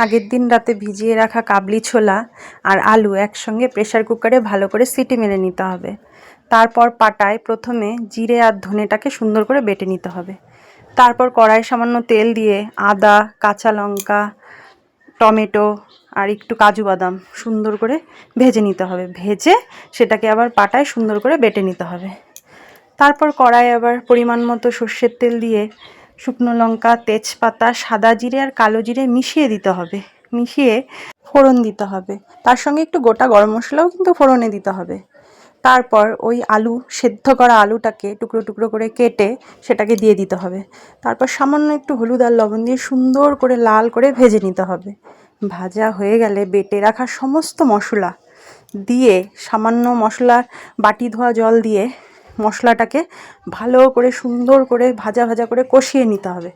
আগের দিন রাতে ভিজিয়ে রাখা কাবলি ছোলা আর আলু একসঙ্গে প্রেসার কুকারে ভালো করে সিটি মেরে নিতে হবে। তারপর পাটায় প্রথমে জিরে আর ধনেটাকে সুন্দর করে বেটে নিতে হবে। তারপর কড়াই সামান্য তেল দিয়ে আদা, কাঁচা লঙ্কা, টমেটো আর একটু কাজু বাদাম সুন্দর করে ভেজে নিতে হবে। ভেজে সেটাকে আবার পাটায় সুন্দর করে বেটে নিতে হবে। তারপর কড়াই আবার পরিমাণ মতো সর্ষের তেল দিয়ে শুকনো লঙ্কা, তেজপাতা, সাদা জিরে আর কালো জিরে মিশিয়ে দিতে হবে। মিশিয়ে ফোড়ন দিতে হবে। তার সঙ্গে একটু গোটা গরম মশলাও কিন্তু ফোড়নে দিতে হবে। তারপর ওই সেদ্ধ করা আলুটাকে টুকরো টুকরো করে কেটে সেটাকে দিয়ে দিতে হবে। তারপর সামান্য একটু হলুদ আর লবণ দিয়ে সুন্দর করে লাল করে ভেজে নিতে হবে। ভাজা হয়ে গেলে বেটে রাখা সমস্ত মশলা দিয়ে সামান্য মশলার বাটি ধোয়া জল দিয়ে মশলাটাকে ভালো করে সুন্দর করে ভাজা ভাজা করে কষিয়ে নিতে হবে।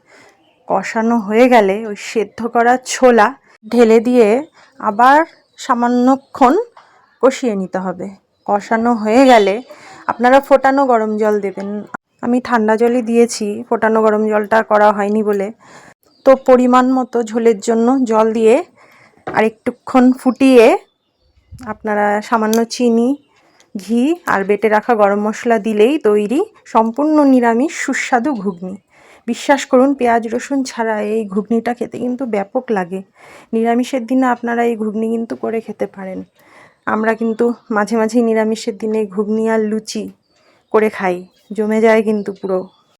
কষানো হয়ে গেলে ওই সেদ্ধ করা ছোলা ঢেলে দিয়ে আবার সামান্যক্ষণ কষিয়ে নিতে হবে। কষানো হয়ে গেলে আপনারা ফোটানো গরম জল দেবেন। আমি ঠান্ডা জলই দিয়েছি, ফোটানো গরম জলটা করা হয়নি বলে। তো পরিমাণ মতো ঝোলের জন্য জল দিয়ে আর একটুক্ষণ ফুটিয়ে আপনারা সামান্য চিনি, ঘি আর বেটে রাখা গরম মশলা দিলেই তৈরি সম্পূর্ণ নিরামিষ সুস্বাদু ঘুগনি। বিশ্বাস করুন, পেঁয়াজ রসুন ছাড়া এই ঘুগনিটা খেতে কিন্তু ব্যাপক লাগে। নিরামিষের দিনে আপনারা এই ঘুগনি কিন্তু করে খেতে পারেন। আমরা কিন্তু মাঝে মাঝেই নিরামিষের দিনে ঘুগনি আর লুচি করে খাই, জমে যায় কিন্তু পুরো।